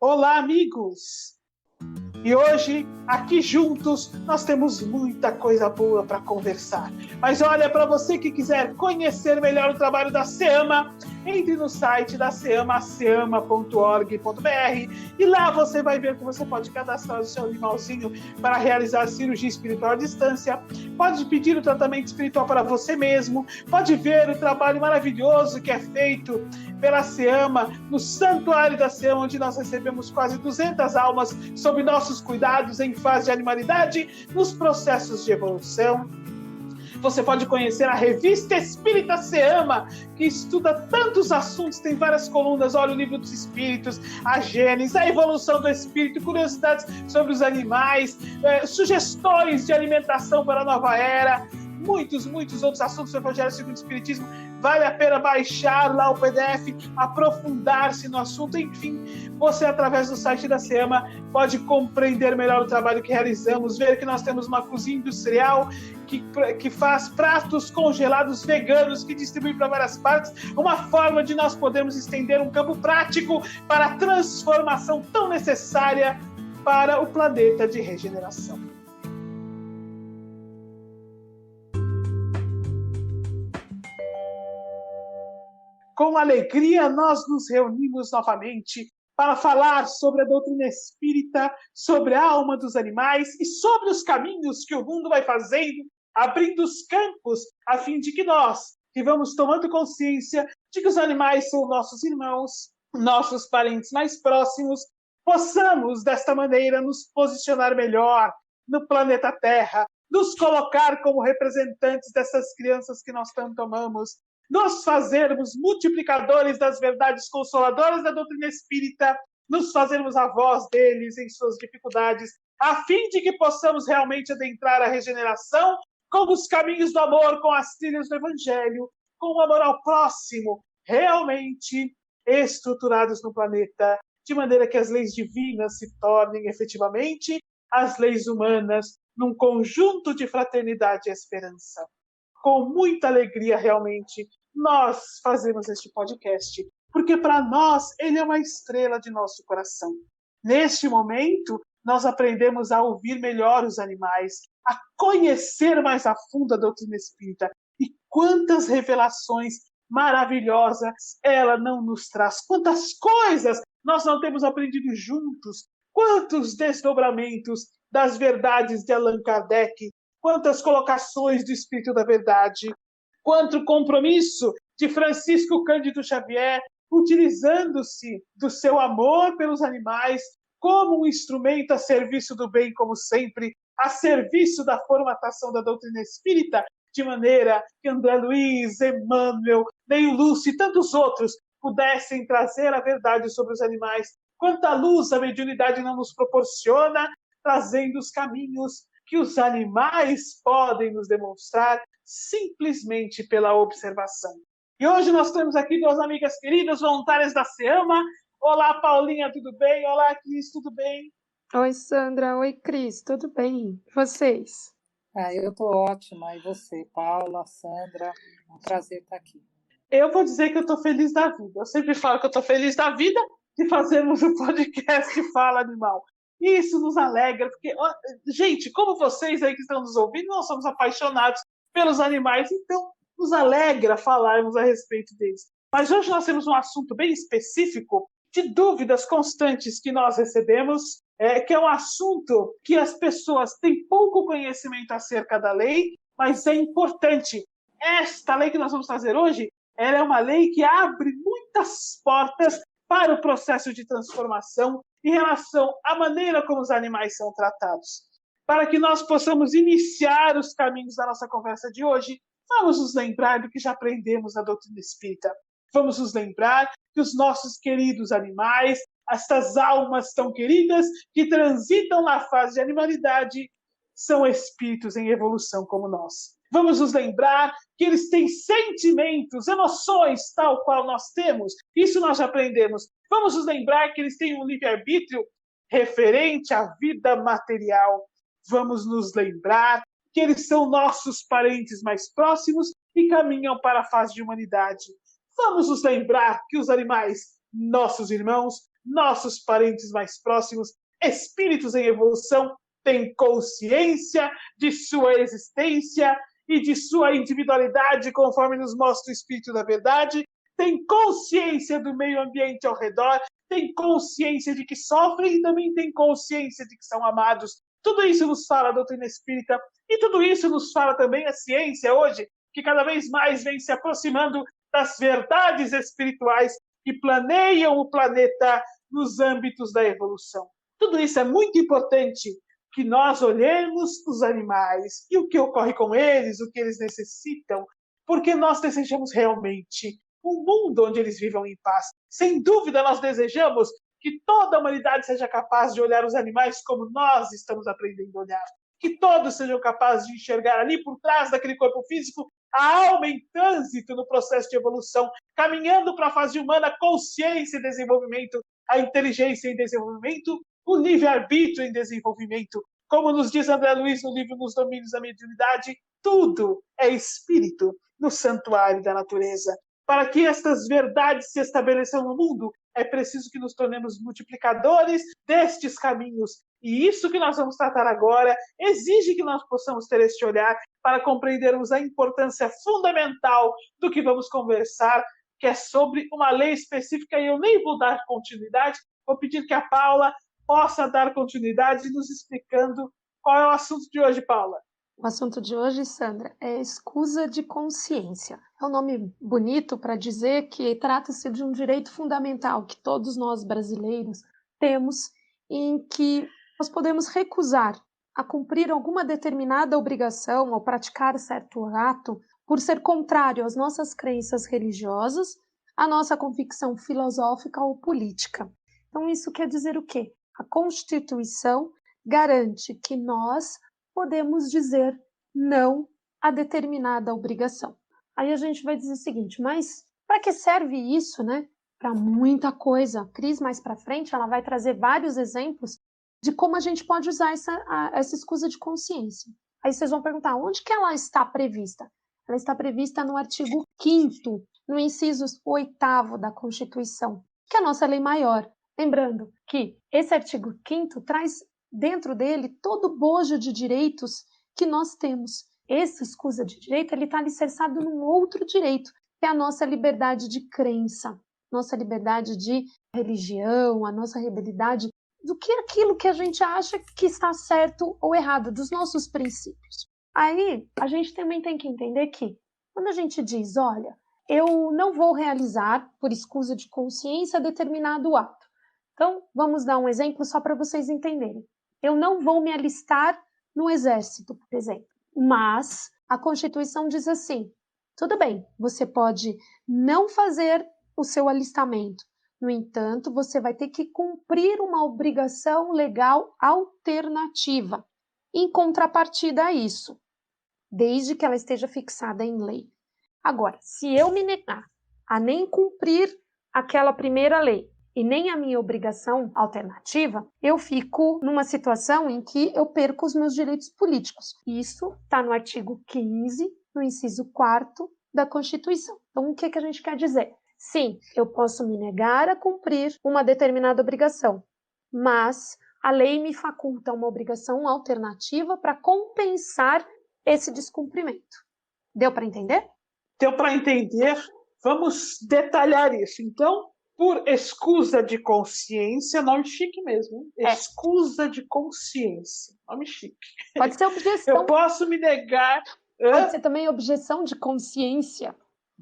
Olá, amigos! E hoje, aqui juntos, nós temos muita coisa boa para conversar. Mas olha, para você que quiser conhecer melhor o trabalho da SEAMA, entre no site da SEAMA, seama.org.br, e lá você vai ver que você pode cadastrar o seu animalzinho para realizar cirurgia espiritual à distância, pode pedir o tratamento espiritual para você mesmo, pode ver o trabalho maravilhoso que é feito pela SEAMA, no Santuário da SEAMA, onde nós recebemos quase 200 almas sob nossos cuidados em fase de animalidade, nos processos de evolução. Você pode conhecer a Revista Espírita SEAMA, que estuda tantos assuntos, tem várias colunas, olha o Livro dos Espíritos, a Gênesis, a evolução do espírito, curiosidades sobre os animais, sugestões de alimentação para a nova era, muitos outros assuntos sobre o Evangelho segundo o Espiritismo. Vale a pena baixar lá o PDF, aprofundar-se no assunto, enfim, você através do site da SEAMA pode compreender melhor o trabalho que realizamos, ver que nós temos uma cozinha industrial que faz pratos congelados veganos, que distribui para várias partes, uma forma de nós podermos estender um campo prático para a transformação tão necessária para o planeta de regeneração. Com alegria, nós nos reunimos novamente para falar sobre a doutrina espírita, sobre a alma dos animais e sobre os caminhos que o mundo vai fazendo, abrindo os campos, a fim de que nós, que vamos tomando consciência de que os animais são nossos irmãos, nossos parentes mais próximos, possamos, desta maneira, nos posicionar melhor no planeta Terra, nos colocar como representantes dessas crianças que nós tanto amamos, nos fazermos multiplicadores das verdades consoladoras da doutrina espírita, nos fazermos a voz deles em suas dificuldades, a fim de que possamos realmente adentrar a regeneração com os caminhos do amor, com as trilhas do Evangelho, com o amor ao próximo, realmente estruturados no planeta, de maneira que as leis divinas se tornem efetivamente as leis humanas, num conjunto de fraternidade e esperança. Com muita alegria, realmente, nós fazemos este podcast, porque para nós ele é uma estrela de nosso coração. Neste momento, nós aprendemos a ouvir melhor os animais, a conhecer mais a fundo a doutrina espírita. E quantas revelações maravilhosas ela não nos traz, quantas coisas nós não temos aprendido juntos, quantos desdobramentos das verdades de Allan Kardec, quantas colocações do Espírito da Verdade, quanto compromisso de Francisco Cândido Xavier, utilizando-se do seu amor pelos animais como um instrumento a serviço do bem, como sempre, a serviço da formatação da doutrina espírita, de maneira que André Luiz, Emmanuel, Neil Lúcio e tantos outros pudessem trazer a verdade sobre os animais. Quanta luz a mediunidade não nos proporciona, trazendo os caminhos que os animais podem nos demonstrar simplesmente pela observação. E hoje nós temos aqui duas amigas queridas, voluntárias da SEAMA. Olá, Paulinha, tudo bem? Olá, Cris, tudo bem? Oi, Sandra. Oi, Cris, tudo bem? E vocês? Eu estou ótima. E você, Paula, Sandra? É um prazer estar aqui. Eu vou dizer que eu estou feliz da vida. Eu sempre falo que eu estou feliz da vida de fazermos o podcast Fala Animal. E isso nos alegra, porque, gente, como vocês aí que estão nos ouvindo, nós somos apaixonados pelos animais, então nos alegra falarmos a respeito deles. Mas hoje nós temos um assunto bem específico de dúvidas constantes que nós recebemos, que é um assunto que as pessoas têm pouco conhecimento acerca da lei, mas é importante. Esta lei que nós vamos fazer hoje, ela é uma lei que abre muitas portas para o processo de transformação em relação à maneira como os animais são tratados. Para que nós possamos iniciar os caminhos da nossa conversa de hoje, vamos nos lembrar do que já aprendemos na doutrina espírita. Vamos nos lembrar que os nossos queridos animais, estas almas tão queridas que transitam na fase de animalidade, são espíritos em evolução como nós. Vamos nos lembrar que eles têm sentimentos, emoções, tal qual nós temos. Isso nós já aprendemos. Vamos nos lembrar que eles têm um livre-arbítrio referente à vida material. Vamos nos lembrar que eles são nossos parentes mais próximos e caminham para a fase de humanidade. Vamos nos lembrar que os animais, nossos irmãos, nossos parentes mais próximos, espíritos em evolução, têm consciência de sua existência e de sua individualidade, conforme nos mostra o Espírito da Verdade, têm consciência do meio ambiente ao redor, têm consciência de que sofrem e também têm consciência de que são amados. Tudo isso nos fala a doutrina espírita e tudo isso nos fala também a ciência hoje, que cada vez mais vem se aproximando das verdades espirituais que planeiam o planeta nos âmbitos da evolução. Tudo isso é muito importante, que nós olhemos os animais e o que ocorre com eles, o que eles necessitam, porque nós desejamos realmente um mundo onde eles vivam em paz. Sem dúvida, nós desejamos que toda a humanidade seja capaz de olhar os animais como nós estamos aprendendo a olhar. Que todos sejam capazes de enxergar ali por trás daquele corpo físico a alma em trânsito no processo de evolução, caminhando para a fase humana, consciência e desenvolvimento, a inteligência em desenvolvimento, o livre-arbítrio em desenvolvimento. Como nos diz André Luiz no livro Nos Domínios da Mediunidade, tudo é espírito no santuário da natureza. Para que estas verdades se estabeleçam no mundo, é preciso que nos tornemos multiplicadores destes caminhos. E isso que nós vamos tratar agora exige que nós possamos ter este olhar para compreendermos a importância fundamental do que vamos conversar, que é sobre uma lei específica, e eu nem vou dar continuidade, vou pedir que a Paula possa dar continuidade nos explicando qual é o assunto de hoje, Paula. O assunto de hoje, Sandra, é escusa de consciência. É um nome bonito para dizer que trata-se de um direito fundamental que todos nós brasileiros temos, em que nós podemos recusar a cumprir alguma determinada obrigação ou praticar certo ato por ser contrário às nossas crenças religiosas, à nossa convicção filosófica ou política. Então, isso quer dizer o quê? A Constituição garante que nós podemos dizer não a determinada obrigação. Aí a gente vai dizer o seguinte, mas para que serve isso, né? Para muita coisa. A Cris, mais para frente, ela vai trazer vários exemplos de como a gente pode usar essa escusa de consciência. Aí vocês vão perguntar, onde que ela está prevista? Ela está prevista no artigo 5º, no inciso 8º da Constituição, que é a nossa lei maior. Lembrando que esse artigo 5º traz dentro dele todo o bojo de direitos que nós temos. Essa escusa de direito está alicerçado num outro direito, que é a nossa liberdade de crença, nossa liberdade de religião, a nossa liberdade do que aquilo que a gente acha que está certo ou errado, dos nossos princípios. Aí, a gente também tem que entender que, quando a gente diz, olha, eu não vou realizar, por escusa de consciência, determinado ato. Então, vamos dar um exemplo só para vocês entenderem. Eu não vou me alistar no exército, por exemplo. Mas a Constituição diz assim, tudo bem, você pode não fazer o seu alistamento. No entanto, você vai ter que cumprir uma obrigação legal alternativa, em contrapartida a isso, desde que ela esteja fixada em lei. Agora, se eu me negar a nem cumprir aquela primeira lei, e nem a minha obrigação alternativa, eu fico numa situação em que eu perco os meus direitos políticos. Isso está no artigo 15, no inciso 4º da Constituição. Então, o que a gente quer dizer? Sim, eu posso me negar a cumprir uma determinada obrigação, mas a lei me faculta uma obrigação alternativa para compensar esse descumprimento. Deu para entender? Deu para entender. Vamos detalhar isso. Então, por escusa de consciência, nome chique mesmo. Escusa de consciência, nome chique. Pode ser objeção. Eu posso me negar. Pode ser também objeção de consciência.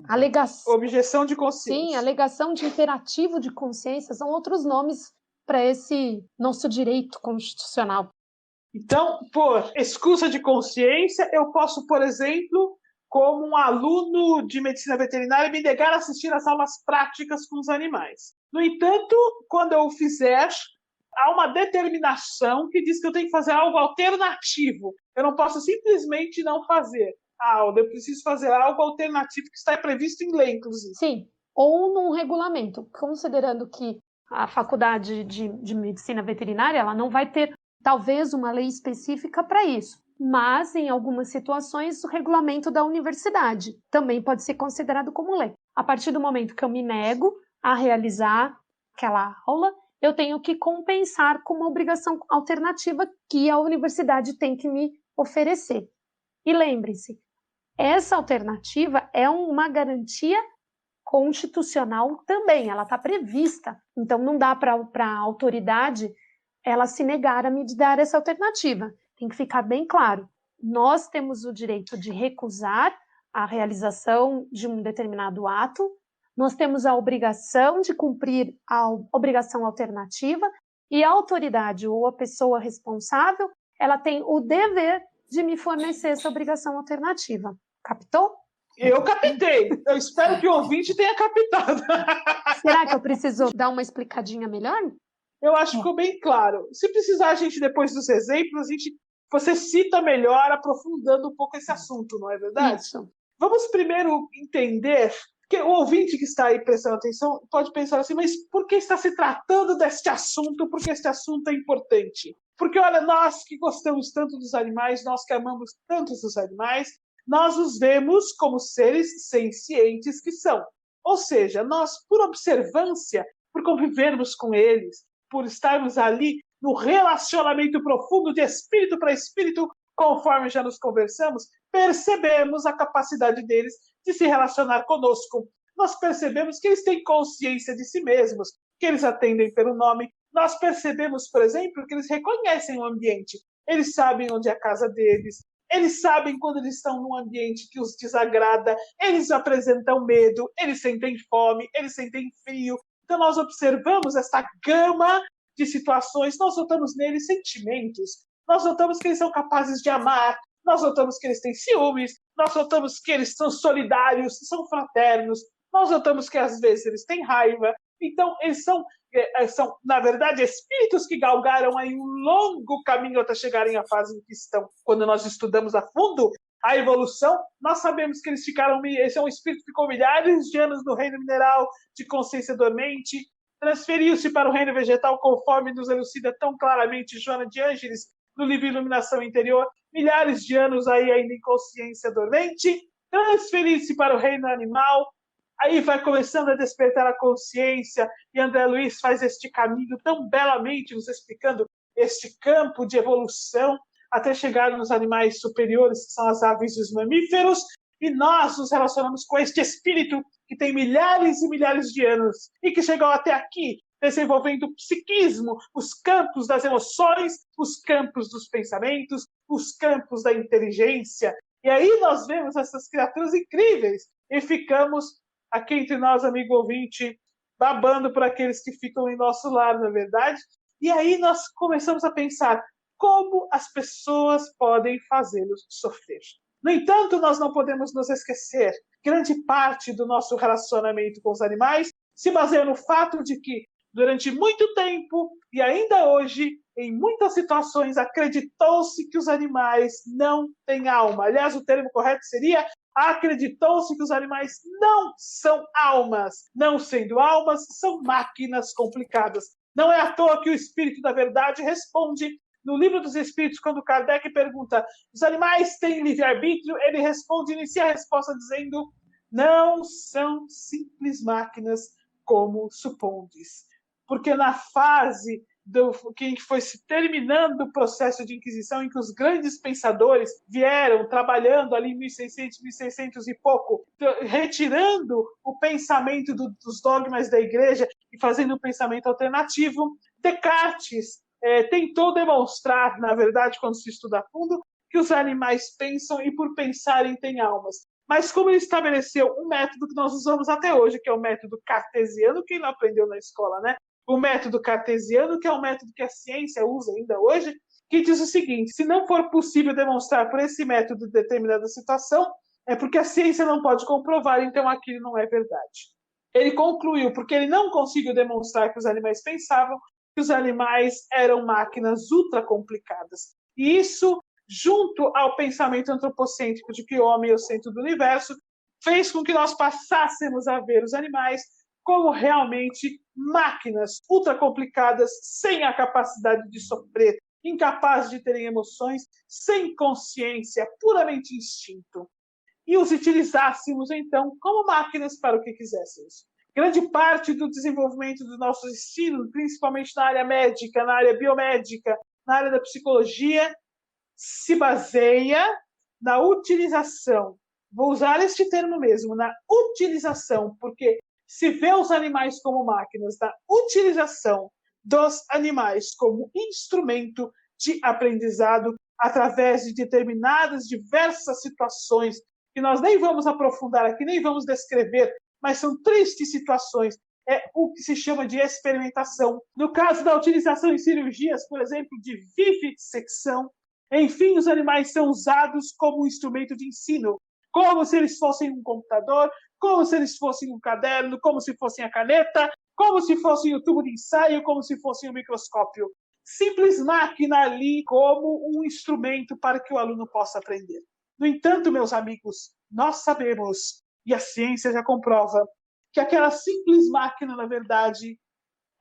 Alegação. Objeção de consciência. Sim, alegação de imperativo de consciência. São outros nomes para esse nosso direito constitucional. Então, por escusa de consciência, eu posso, por exemplo, como um aluno de medicina veterinária, me negar a assistir às aulas práticas com os animais. No entanto, quando eu o fizer, há uma determinação que diz que eu tenho que fazer algo alternativo. Eu não posso simplesmente não fazer a aula, eu preciso fazer algo alternativo que está previsto em lei, inclusive. Sim, ou num regulamento, considerando que a faculdade de medicina veterinária ela não vai ter, talvez, uma lei específica para isso. Mas, em algumas situações, o regulamento da universidade também pode ser considerado como lei. A partir do momento que eu me nego a realizar aquela aula, eu tenho que compensar com uma obrigação alternativa que a universidade tem que me oferecer. E lembre-se, essa alternativa é uma garantia constitucional também, ela está prevista. Então, não dá para a autoridade ela se negar a me dar essa alternativa. Tem que ficar bem claro. Nós temos o direito de recusar a realização de um determinado ato, nós temos a obrigação de cumprir a obrigação alternativa e a autoridade ou a pessoa responsável, ela tem o dever de me fornecer essa obrigação alternativa. Captou? Eu captei. Eu espero que o ouvinte tenha captado. Será que eu preciso dar uma explicadinha melhor? Eu acho que ficou bem claro. Se precisar, a gente, depois dos exemplos, você cita melhor, aprofundando um pouco esse assunto, não é verdade? Isso. Vamos primeiro entender, que o ouvinte que está aí prestando atenção pode pensar assim, mas por que está se tratando deste assunto? Porque este assunto é importante. Porque, olha, nós que gostamos tanto dos animais, nós que amamos tanto os animais, nós os vemos como seres sencientes que são. Ou seja, nós, por observância, por convivermos com eles, por estarmos ali no relacionamento profundo de espírito para espírito, conforme já nos conversamos, percebemos a capacidade deles de se relacionar conosco. Nós percebemos que eles têm consciência de si mesmos, que eles atendem pelo nome. Nós percebemos, por exemplo, que eles reconhecem o ambiente. Eles sabem onde é a casa deles. Eles sabem quando eles estão num ambiente que os desagrada. Eles apresentam medo. Eles sentem fome. Eles sentem frio. Então, nós observamos essa gama de situações. Nós notamos neles sentimentos. Nós notamos que eles são capazes de amar. Nós notamos que eles têm ciúmes. Nós notamos que eles são solidários, são fraternos. Nós notamos que, às vezes, eles têm raiva. Então, eles são, na verdade, espíritos que galgaram aí um longo caminho até chegarem à fase em que estão. Quando nós estudamos a fundo a evolução, nós sabemos que eles são um espírito que ficou milhares de anos no reino mineral de consciência dormente, transferiu-se para o reino vegetal, conforme nos elucida tão claramente Joana de Ângeles, no livro Iluminação Interior, milhares de anos aí ainda em consciência dormente, transferir-se para o reino animal, aí vai começando a despertar a consciência, e André Luiz faz este caminho tão belamente, nos explicando este campo de evolução, até chegar nos animais superiores, que são as aves e os mamíferos, e nós nos relacionamos com este espírito que tem milhares e milhares de anos, e que chegou até aqui, desenvolvendo o psiquismo, os campos das emoções, os campos dos pensamentos, os campos da inteligência. E aí nós vemos essas criaturas incríveis, e ficamos aqui entre nós, amigo ouvinte, babando por aqueles que ficam em nosso lar, não é verdade? E aí nós começamos a pensar como as pessoas podem fazê-los sofrer. No entanto, nós não podemos nos esquecer, grande parte do nosso relacionamento com os animais se baseia no fato de que, durante muito tempo, e ainda hoje, em muitas situações, acreditou-se que os animais não têm alma. Aliás, o termo correto seria: acreditou-se que os animais não são almas. Não sendo almas, são máquinas complicadas. Não é à toa que o Espírito da Verdade responde no Livro dos Espíritos, quando Kardec pergunta: os animais têm livre-arbítrio? Ele responde, inicia a resposta dizendo: não são simples máquinas como supondes. Porque na fase em que foi se terminando o processo de Inquisição, em que os grandes pensadores vieram trabalhando ali em 1600, 1600 e pouco, retirando o pensamento dos dogmas da Igreja e fazendo um pensamento alternativo, Descartes tentou demonstrar, na verdade, quando se estuda a fundo, que os animais pensam e, por pensarem, têm almas. Mas como ele estabeleceu um método que nós usamos até hoje, que é o método cartesiano, quem não aprendeu na escola, né? O método cartesiano, que é um método que a ciência usa ainda hoje, que diz o seguinte: se não for possível demonstrar por esse método determinada situação, é porque a ciência não pode comprovar, então aquilo não é verdade. Ele concluiu, porque ele não conseguiu demonstrar que os animais pensavam, que os animais eram máquinas ultra complicadas. E isso, junto ao pensamento antropocêntrico de que o homem é o centro do universo, fez com que nós passássemos a ver os animais como realmente máquinas ultra complicadas, sem a capacidade de sofrer, incapazes de terem emoções, sem consciência, puramente instinto. E os utilizássemos, então, como máquinas para o que quiséssemos. grande parte do desenvolvimento do nosso ensino, principalmente na área médica, na área biomédica, na área da psicologia, se baseia na utilização. Vou usar este termo mesmo, na utilização, porque se vê os animais como máquinas, na utilização dos animais como instrumento de aprendizado através de determinadas, diversas situações que nós nem vamos aprofundar aqui, nem vamos descrever, mas são tristes situações. É o que se chama de experimentação. No caso da utilização em cirurgias, por exemplo, de vivissecção, enfim, os animais são usados como um instrumento de ensino, como se eles fossem um computador, como se eles fossem um caderno, como se fossem a caneta, como se fossem o tubo de ensaio, como se fossem o microscópio. Simples máquina ali como um instrumento para que o aluno possa aprender. No entanto, meus amigos, nós sabemos, e a ciência já comprova, que aquela simples máquina, na verdade,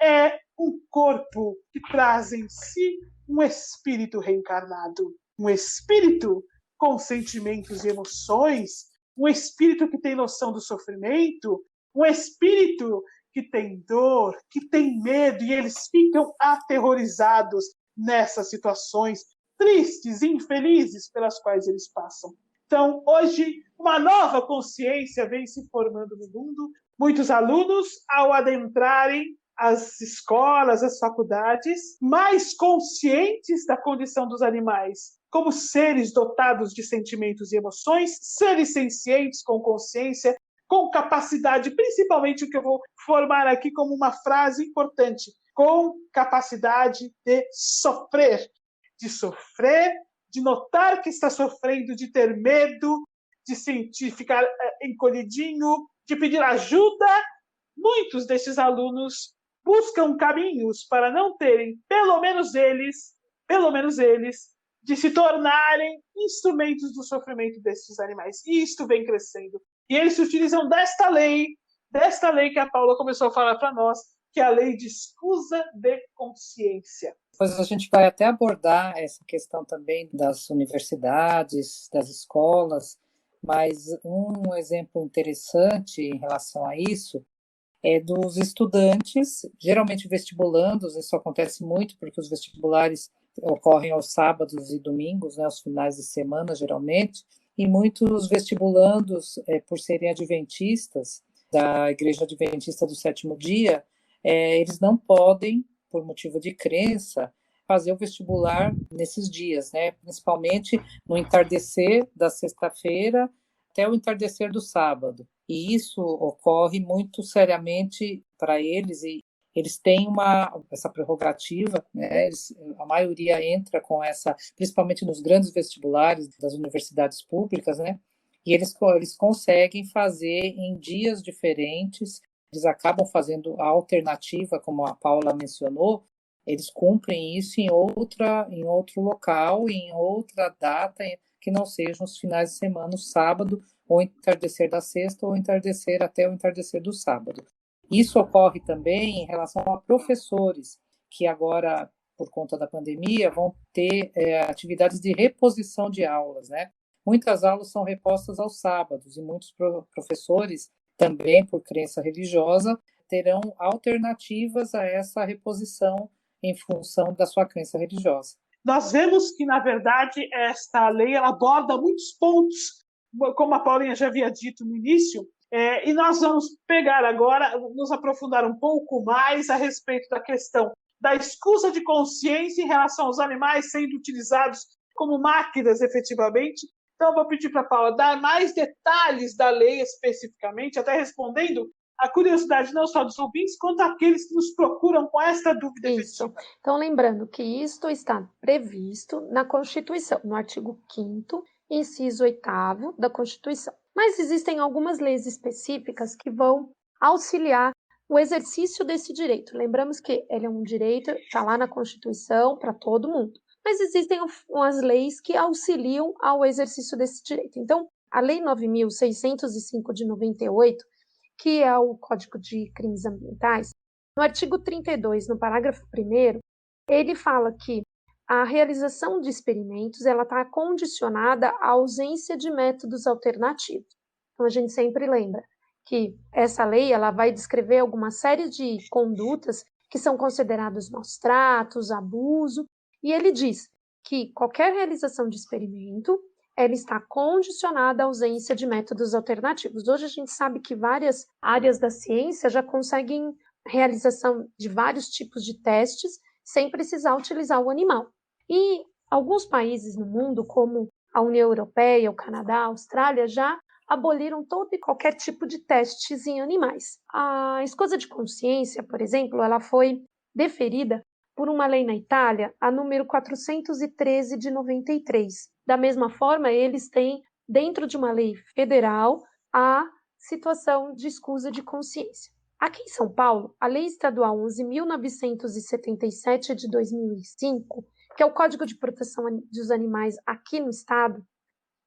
é um corpo que traz em si um espírito reencarnado. Um espírito com sentimentos e emoções, um espírito que tem noção do sofrimento, um espírito que tem dor, que tem medo, e eles ficam aterrorizados nessas situações tristes e infelizes pelas quais eles passam. Então, hoje, uma nova consciência vem se formando no mundo. Muitos alunos, ao adentrarem as escolas, as faculdades, mais conscientes da condição dos animais, como seres dotados de sentimentos e emoções, seres sencientes, com consciência, com capacidade, principalmente o que eu vou formar aqui como uma frase importante, com capacidade de sofrer, de notar que está sofrendo, de ter medo, de sentir, ficar encolhidinho, de pedir ajuda. Muitos desses alunos buscam caminhos para não terem, pelo menos eles, de se tornarem instrumentos do sofrimento desses animais. E isto vem crescendo. E eles se utilizam desta lei que a Paula começou a falar para nós, que é a lei de escusa de consciência. Depois a gente vai até abordar essa questão também das universidades, das escolas, mas um exemplo interessante em relação a isso é dos estudantes, geralmente vestibulandos. Isso acontece muito porque os vestibulares ocorrem aos sábados e domingos, né, aos finais de semana, geralmente, e muitos vestibulandos, por serem adventistas, da Igreja Adventista do Sétimo Dia, eles não podem, por motivo de crença, fazer o vestibular nesses dias, né? Principalmente no entardecer da sexta-feira até o entardecer do sábado. E isso ocorre muito seriamente para eles, e eles têm essa prerrogativa, né? A maioria entra com essa, principalmente nos grandes vestibulares das universidades públicas, né? E eles conseguem fazer em dias diferentes. Eles acabam fazendo a alternativa, como a Paula mencionou, eles cumprem isso em outro local, em outra data, que não sejam os finais de semana, o sábado, ou entardecer da sexta, ou entardecer até o entardecer do sábado. Isso ocorre também em relação a professores, que agora, por conta da pandemia, vão ter atividades de reposição de aulas, né? Muitas aulas são repostas aos sábados, e muitos professores, também por crença religiosa, terão alternativas a essa reposição em função da sua crença religiosa. Nós vemos que, na verdade, esta lei ela aborda muitos pontos, como a Paulinha já havia dito no início, e nós vamos pegar agora, nos aprofundar um pouco mais a respeito da questão da escusa de consciência em relação aos animais sendo utilizados como máquinas, efetivamente. Então, eu vou pedir para a Paula dar mais detalhes da lei especificamente, até respondendo a curiosidade não só dos ouvintes, quanto aqueles que nos procuram com esta dúvida. Isso. Então, lembrando que isto está previsto na Constituição, no artigo 5º, inciso 8º da Constituição. Mas existem algumas leis específicas que vão auxiliar o exercício desse direito. Lembramos que ele é um direito, está lá na Constituição para todo mundo. Mas existem umas leis que auxiliam ao exercício desse direito. Então, a Lei 9.605 de 98, que é o Código de Crimes Ambientais, no artigo 32, no parágrafo 1º, ele fala que a realização de experimentos ela está condicionada à ausência de métodos alternativos. Então, a gente sempre lembra que essa lei ela vai descrever alguma série de condutas que são considerados maus tratos, abuso, e ele diz que qualquer realização de experimento ela está condicionada à ausência de métodos alternativos. Hoje a gente sabe que várias áreas da ciência já conseguem realização de vários tipos de testes sem precisar utilizar o animal. E alguns países no mundo, como a União Europeia, o Canadá, a Austrália, já aboliram todo e qualquer tipo de testes em animais. A escusa de consciência, por exemplo, ela foi deferida por uma lei na Itália, a número 413 de 93. Da mesma forma, eles têm, dentro de uma lei federal, a situação de escusa de consciência. Aqui em São Paulo, a Lei Estadual 11.977 de 2005, que é o Código de Proteção dos Animais aqui no estado,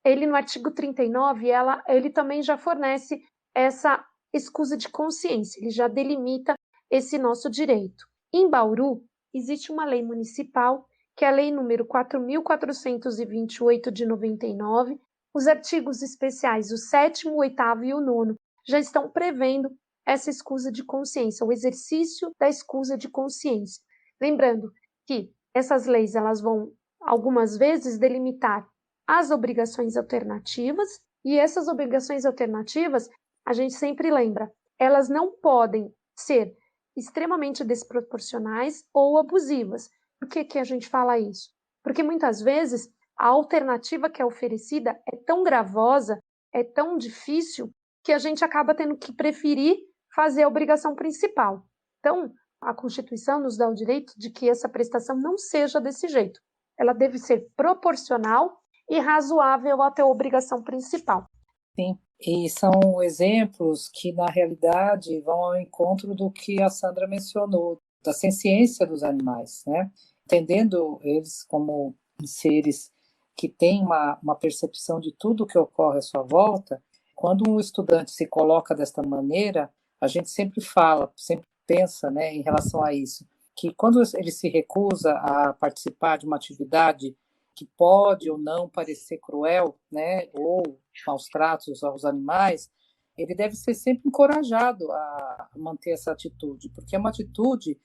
ele no artigo 39, ele também já fornece essa escusa de consciência, ele já delimita esse nosso direito. Em Bauru, existe uma lei municipal, que é a lei número 4.428 de 99, os artigos especiais, o 7º, o 8º e o 9º, já estão prevendo essa escusa de consciência, o exercício da escusa de consciência. Lembrando que essas leis elas vão, algumas vezes, delimitar as obrigações alternativas, e essas obrigações alternativas, a gente sempre lembra, elas não podem ser extremamente desproporcionais ou abusivas. Por que a gente fala isso? Porque muitas vezes a alternativa que é oferecida é tão gravosa, é tão difícil, que a gente acaba tendo que preferir fazer a obrigação principal. Então, a Constituição nos dá o direito de que essa prestação não seja desse jeito. Ela deve ser proporcional e razoável até a obrigação principal. Sim, e são exemplos que, na realidade, vão ao encontro do que a Sandra mencionou, da ciência dos animais, né? Entendendo eles como seres que têm uma percepção de tudo que ocorre à sua volta, quando um estudante se coloca desta maneira, a gente sempre fala, sempre pensa, né, em relação a isso, que quando ele se recusa a participar de uma atividade que pode ou não parecer cruel, né, ou maus tratos aos animais, ele deve ser sempre encorajado a manter essa atitude, porque é uma atitude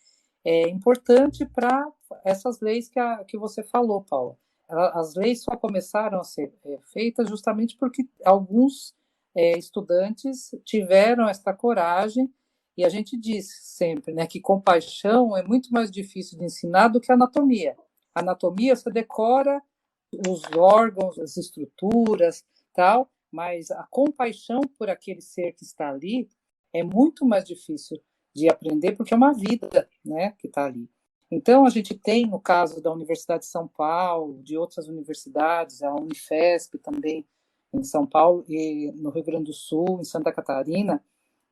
importante para essas leis que você falou, Paula. As leis só começaram a ser feitas justamente porque alguns estudantes tiveram essa coragem, e a gente diz sempre, né, que compaixão é muito mais difícil de ensinar do que anatomia. A anatomia você decora os órgãos, as estruturas, tal, mas a compaixão por aquele ser que está ali é muito mais difícil de aprender, porque é uma vida, né, que está ali. Então, a gente tem, no caso da Universidade de São Paulo, de outras universidades, a Unifesp também, em São Paulo, e no Rio Grande do Sul, em Santa Catarina,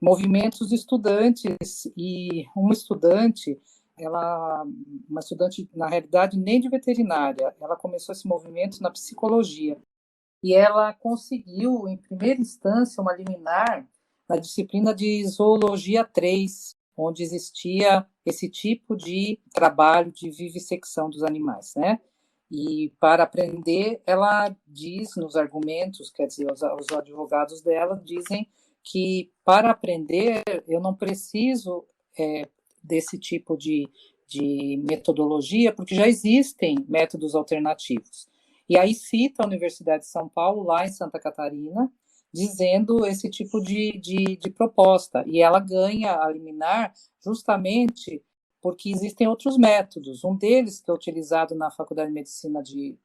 movimentos de estudantes, e uma estudante, uma estudante, na realidade, nem de veterinária, ela começou esse movimento na psicologia, e ela conseguiu, em primeira instância, uma liminar na disciplina de Zoologia 3, onde existia esse tipo de trabalho de vivissecção dos animais, né? E para aprender, ela diz nos argumentos, quer dizer, os advogados dela dizem que para aprender eu não preciso desse tipo de metodologia, porque já existem métodos alternativos. E aí cita a Universidade de São Paulo, lá em Santa Catarina, dizendo esse tipo de proposta. E ela ganha a liminar justamente porque existem outros métodos. Um deles, que é utilizado na Faculdade de Medicina de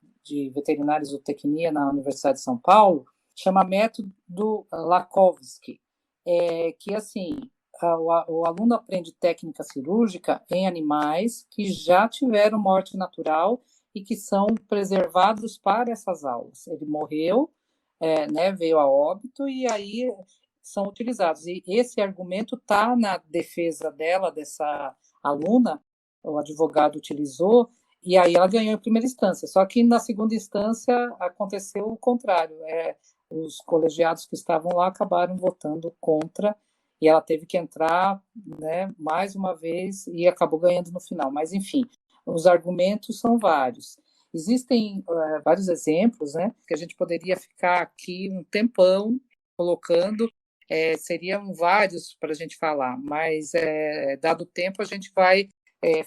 Veterinária e Zootecnia na Universidade de São Paulo, chama método Lakovsky, que, assim, o aluno aprende técnica cirúrgica em animais que já tiveram morte natural e que são preservados para essas aulas. Ele morreu, né, veio a óbito, e aí são utilizados. E esse argumento está na defesa dela, dessa aluna, o advogado utilizou, e aí ela ganhou em primeira instância. Só que na segunda instância aconteceu o contrário. Os colegiados que estavam lá acabaram votando contra, e ela teve que entrar, né, mais uma vez, e acabou ganhando no final. Mas, enfim, os argumentos são vários. Existem vários exemplos, né, que a gente poderia ficar aqui um tempão colocando, seriam vários para a gente falar, mas, dado o tempo, a gente vai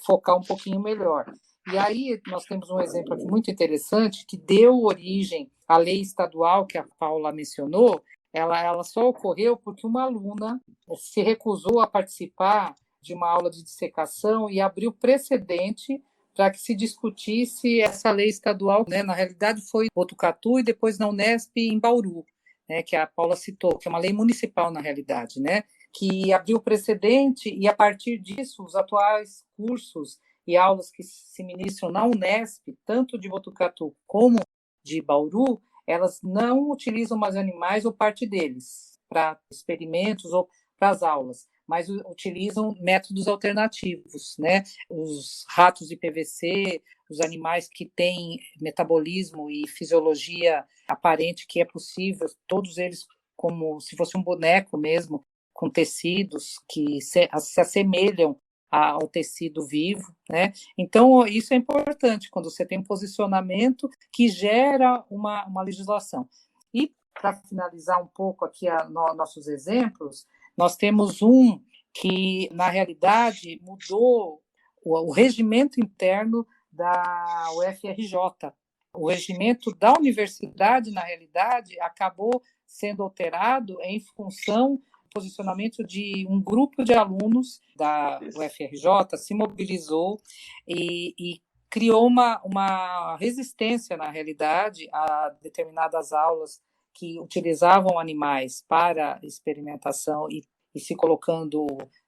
focar um pouquinho melhor. E aí nós temos um exemplo aqui muito interessante que deu origem à lei estadual que a Paula mencionou. Ela só ocorreu porque uma aluna se recusou a participar de uma aula de dissecação e abriu precedente para que se discutisse essa lei estadual, né? Na realidade foi em Botucatu e depois na Unesp em Bauru, né? Que a Paula citou, que é uma lei municipal na realidade, né? Que abriu precedente e a partir disso os atuais cursos e aulas que se ministram na Unesp, tanto de Botucatu como de Bauru, elas não utilizam mais animais ou parte deles para experimentos ou para as aulas, mas utilizam métodos alternativos, né? Os ratos de PVC, os animais que têm metabolismo e fisiologia aparente que é possível, todos eles como se fosse um boneco mesmo, com tecidos que se assemelham ao tecido vivo, né? Então, isso é importante quando você tem um posicionamento que gera uma legislação. E, para finalizar um pouco aqui nossos exemplos, nós temos um que, na realidade, mudou o regimento interno da UFRJ. O regimento da universidade, na realidade, acabou sendo alterado em função posicionamento de um grupo de alunos da UFRJ se mobilizou e criou uma resistência, na realidade, a determinadas aulas que utilizavam animais para experimentação e se colocando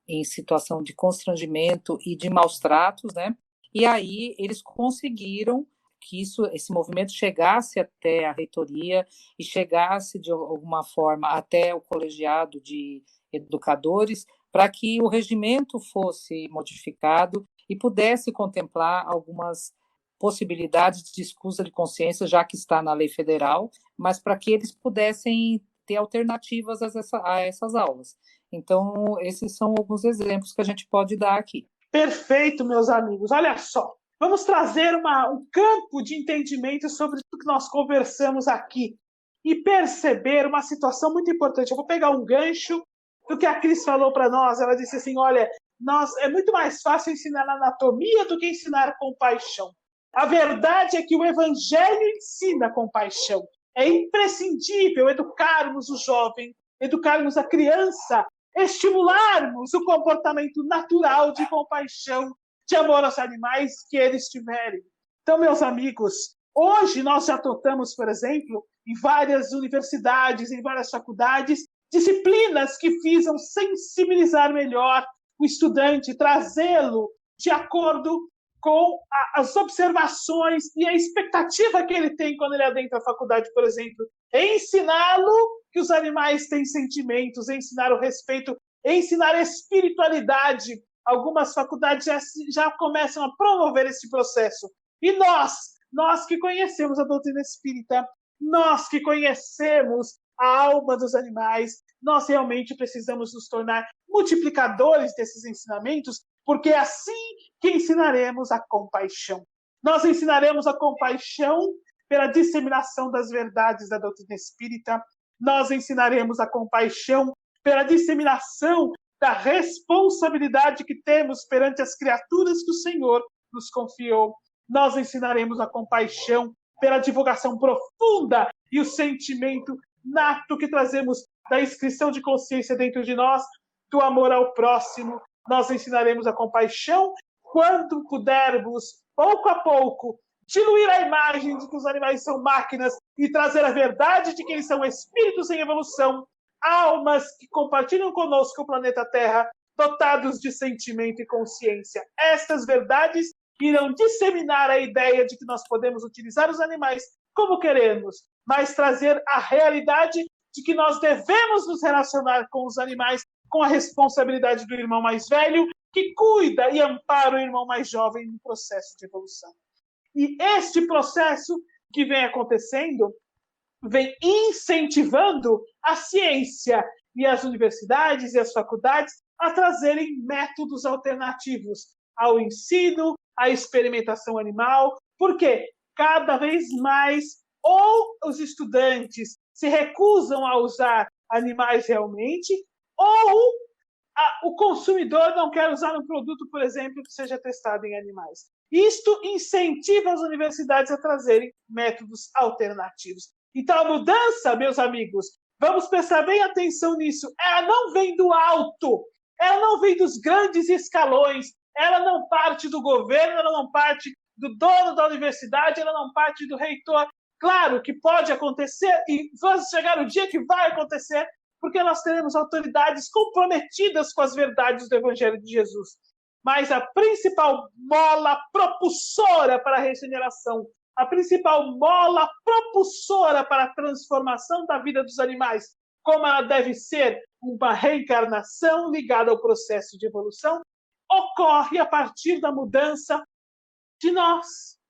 em situação de constrangimento e de maus tratos, né? E aí eles conseguiram que esse movimento chegasse até a reitoria e chegasse, de alguma forma, até o colegiado de educadores, para que o regimento fosse modificado e pudesse contemplar algumas possibilidades de escusa de consciência, já que está na lei federal, mas para que eles pudessem ter alternativas a essas aulas. Então, esses são alguns exemplos que a gente pode dar aqui. Perfeito, meus amigos. Olha só. Vamos trazer um campo de entendimento sobre tudo que nós conversamos aqui e perceber uma situação muito importante. Eu vou pegar um gancho do que a Cris falou para nós. Ela disse assim, olha, é muito mais fácil ensinar anatomia do que ensinar compaixão. A verdade é que o Evangelho ensina compaixão. É imprescindível educarmos o jovem, educarmos a criança, estimularmos o comportamento natural de compaixão, de amor aos animais que eles tiverem. Então, meus amigos, hoje nós já adotamos, por exemplo, em várias universidades, em várias faculdades, disciplinas que visam sensibilizar melhor o estudante, trazê-lo de acordo com as observações e a expectativa que ele tem quando ele adentra a faculdade, por exemplo. Ensiná-lo que os animais têm sentimentos, ensinar o respeito, ensinar a espiritualidade. Algumas faculdades já começam a promover esse processo. E nós que conhecemos a doutrina espírita, nós que conhecemos a alma dos animais, nós realmente precisamos nos tornar multiplicadores desses ensinamentos, porque é assim que ensinaremos a compaixão. Nós ensinaremos a compaixão pela disseminação das verdades da doutrina espírita, nós ensinaremos a compaixão pela disseminação da responsabilidade que temos perante as criaturas que o Senhor nos confiou. Nós ensinaremos a compaixão pela divulgação profunda e o sentimento nato que trazemos da inscrição de consciência dentro de nós, do amor ao próximo. Nós ensinaremos a compaixão quando pudermos, pouco a pouco, diluir a imagem de que os animais são máquinas e trazer a verdade de que eles são espíritos em evolução, almas que compartilham conosco o planeta Terra, dotados de sentimento e consciência. Estas verdades irão disseminar a ideia de que nós podemos utilizar os animais como queremos, mas trazer a realidade de que nós devemos nos relacionar com os animais com a responsabilidade do irmão mais velho, que cuida e ampara o irmão mais jovem no processo de evolução. E este processo que vem acontecendo vem incentivando a ciência e as universidades e as faculdades a trazerem métodos alternativos ao ensino, à experimentação animal, porque cada vez mais ou os estudantes se recusam a usar animais realmente, ou o consumidor não quer usar um produto, por exemplo, que seja testado em animais. Isto incentiva as universidades a trazerem métodos alternativos. Então, a mudança, meus amigos, vamos prestar bem atenção nisso, ela não vem do alto, ela não vem dos grandes escalões, ela não parte do governo, ela não parte do dono da universidade, ela não parte do reitor. Claro que pode acontecer, e vai chegar o dia que vai acontecer, porque nós teremos autoridades comprometidas com as verdades do Evangelho de Jesus. Mas a principal mola propulsora para a regeneração, a principal mola propulsora para a transformação da vida dos animais, como ela deve ser uma reencarnação ligada ao processo de evolução, ocorre a partir da mudança de nós,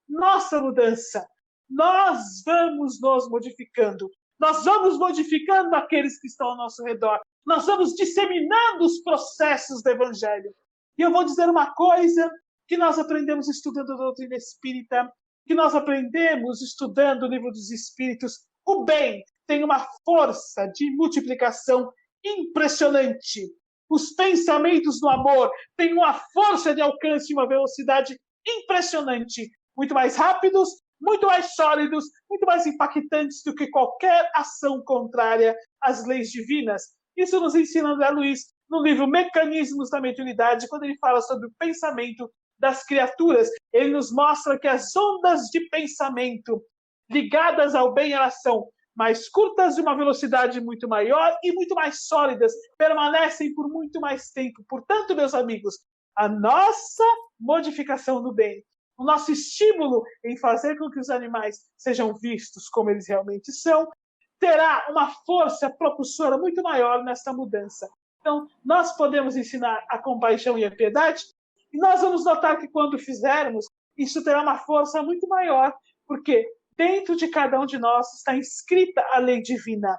nossa mudança. Nós vamos nos modificando. Nós vamos modificando aqueles que estão ao nosso redor. Nós vamos disseminando os processos do Evangelho. E eu vou dizer uma coisa que nós aprendemos estudando a doutrina espírita, que nós aprendemos estudando o livro dos Espíritos. O bem tem uma força de multiplicação impressionante. Os pensamentos do amor têm uma força de alcance e uma velocidade impressionante. Muito mais rápidos, muito mais sólidos, muito mais impactantes do que qualquer ação contrária às leis divinas. Isso nos ensina André Luiz no livro Mecanismos da Mediunidade, quando ele fala sobre o pensamento das criaturas. Ele nos mostra que as ondas de pensamento ligadas ao bem, elas são mais curtas, de uma velocidade muito maior e muito mais sólidas, permanecem por muito mais tempo. Portanto, meus amigos, a nossa modificação no bem, o nosso estímulo em fazer com que os animais sejam vistos como eles realmente são, terá uma força propulsora muito maior nessa mudança. Então, nós podemos ensinar a compaixão e a piedade, e nós vamos notar que quando fizermos, isso terá uma força muito maior, porque dentro de cada um de nós está inscrita a lei divina.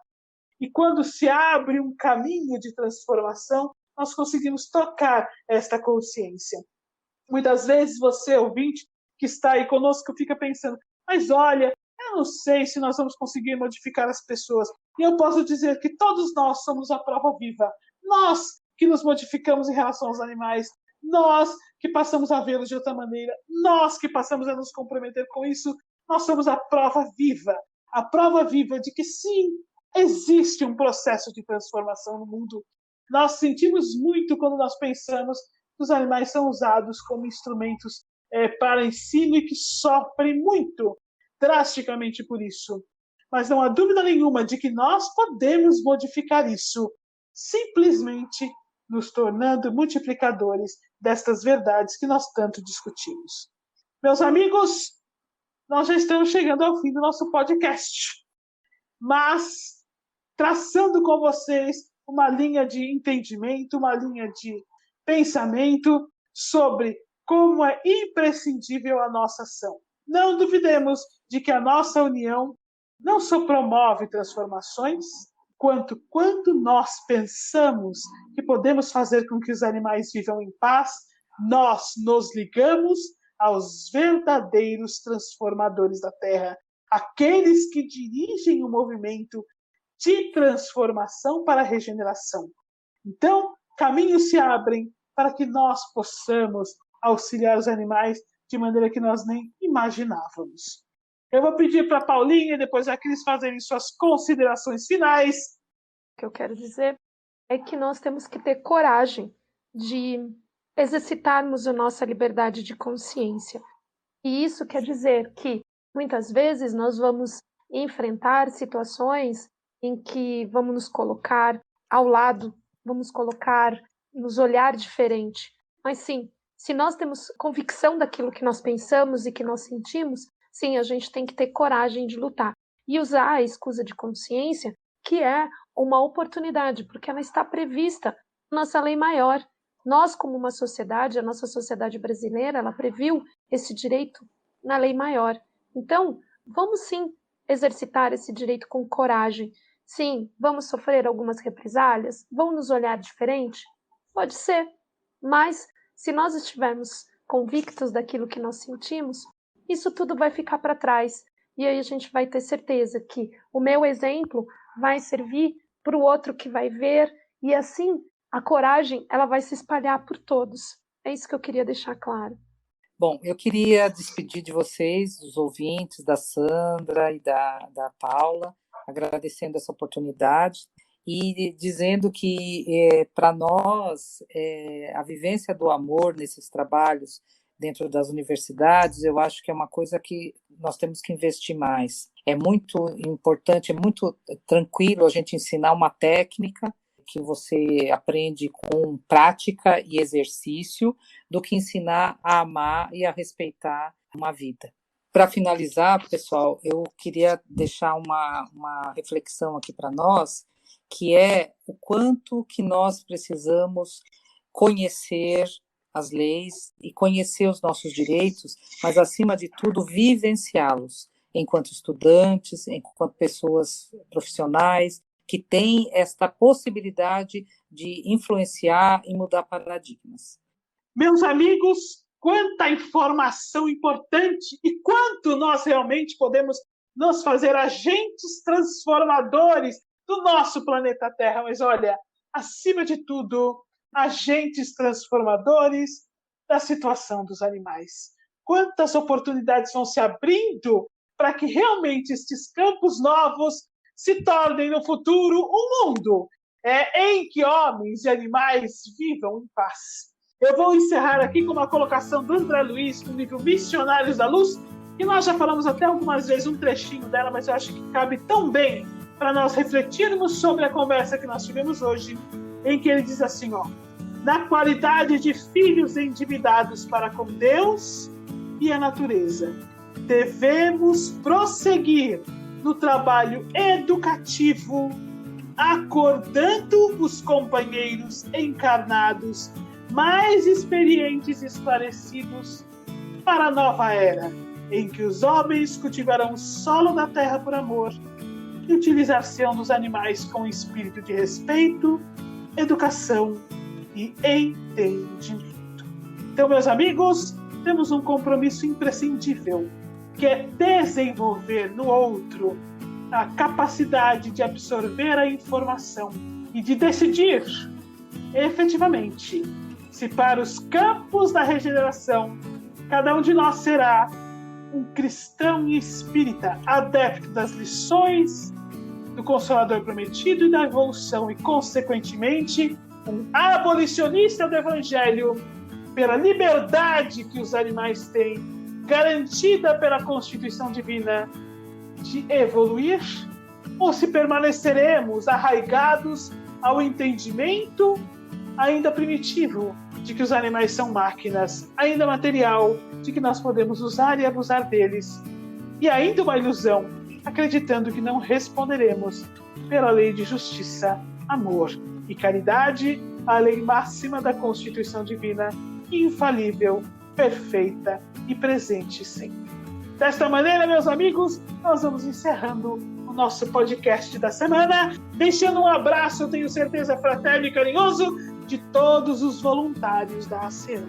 E quando se abre um caminho de transformação, nós conseguimos tocar esta consciência. Muitas vezes você, ouvinte, que está aí conosco, fica pensando, mas olha, eu não sei se nós vamos conseguir modificar as pessoas. E eu posso dizer que todos nós somos a prova viva. Nós que nos modificamos em relação aos animais, nós que passamos a vê-los de outra maneira, nós que passamos a nos comprometer com isso, nós somos a prova viva de que sim, existe um processo de transformação no mundo. Nós sentimos muito quando nós pensamos que os animais são usados como instrumentos para ensino e que sofrem muito, drasticamente por isso. Mas não há dúvida nenhuma de que nós podemos modificar isso, simplesmente nos tornando multiplicadores destas verdades que nós tanto discutimos. Meus amigos, nós já estamos chegando ao fim do nosso podcast, mas traçando com vocês uma linha de entendimento, uma linha de pensamento sobre como é imprescindível a nossa ação. Não duvidemos de que a nossa união não só promove transformações, quanto quando nós pensamos que podemos fazer com que os animais vivam em paz, nós nos ligamos aos verdadeiros transformadores da Terra, aqueles que dirigem o movimento de transformação para a regeneração. Então, caminhos se abrem para que nós possamos auxiliar os animais de maneira que nós nem imaginávamos. Eu vou pedir para a Paulinha e depois a Cris fazerem suas considerações finais. O que eu quero dizer é que nós temos que ter coragem de exercitarmos a nossa liberdade de consciência. E isso quer dizer que, muitas vezes, nós vamos enfrentar situações em que vamos nos colocar ao lado, vamos nos olhar diferente. Mas sim, se nós temos convicção daquilo que nós pensamos e que nós sentimos, sim, a gente tem que ter coragem de lutar. E usar a escusa de consciência, que é uma oportunidade, porque ela está prevista na nossa lei maior. Nós, como uma sociedade, a nossa sociedade brasileira, ela previu esse direito na lei maior. Então, vamos sim exercitar esse direito com coragem. Sim, vamos sofrer algumas represálias? Vão nos olhar diferente? Pode ser, mas se nós estivermos convictos daquilo que nós sentimos, isso tudo vai ficar para trás. E aí a gente vai ter certeza que o meu exemplo vai servir para o outro que vai ver, e assim a coragem ela vai se espalhar por todos. É isso que eu queria deixar claro. Bom, eu queria despedir de vocês, dos ouvintes, da Sandra e da Paula, agradecendo essa oportunidade e dizendo que, para nós, a vivência do amor nesses trabalhos dentro das universidades, eu acho que é uma coisa que nós temos que investir mais. É muito importante, é muito tranquilo a gente ensinar uma técnica que você aprende com prática e exercício, do que ensinar a amar e a respeitar uma vida. Para finalizar, pessoal, eu queria deixar uma reflexão aqui para nós, que é o quanto que nós precisamos conhecer as leis e conhecer os nossos direitos, mas, acima de tudo, vivenciá-los enquanto estudantes, enquanto pessoas profissionais, que têm esta possibilidade de influenciar e mudar paradigmas. Meus amigos, quanta informação importante e quanto nós realmente podemos nos fazer agentes transformadores do nosso planeta Terra. Mas olha, acima de tudo, agentes transformadores da situação dos animais. Quantas oportunidades vão se abrindo para que realmente estes campos novos se tornem no futuro um mundo em que homens e animais vivam em paz. Eu vou encerrar aqui com uma colocação do André Luiz no livro Missionários da Luz, que nós já falamos até algumas vezes um trechinho dela, mas eu acho que cabe tão bem para nós refletirmos sobre a conversa que nós tivemos hoje, em que ele diz assim, na qualidade de filhos endividados para com Deus e a natureza, devemos prosseguir no trabalho educativo, acordando os companheiros encarnados mais experientes e esclarecidos para a nova era, em que os homens cultivarão o solo da terra por amor e utilizar-se-ão dos animais com espírito de respeito, educação e entendimento. Então, meus amigos, temos um compromisso imprescindível, que é desenvolver no outro a capacidade de absorver a informação e de decidir, efetivamente, se para os campos da regeneração cada um de nós será um cristão e espírita, adepto das lições do Consolador Prometido e da evolução, e, consequentemente, um abolicionista do Evangelho pela liberdade que os animais têm, garantida pela Constituição Divina, de evoluir, ou se permaneceremos arraigados ao entendimento ainda primitivo de que os animais são máquinas, ainda material, de que nós podemos usar e abusar deles, e ainda uma ilusão, acreditando que não responderemos pela lei de justiça, amor e caridade, a lei máxima da Constituição Divina, infalível, perfeita e presente sempre. Desta maneira, meus amigos, nós vamos encerrando o nosso podcast da semana, deixando um abraço, eu tenho certeza, fraterno e carinhoso, de todos os voluntários da ASEAN.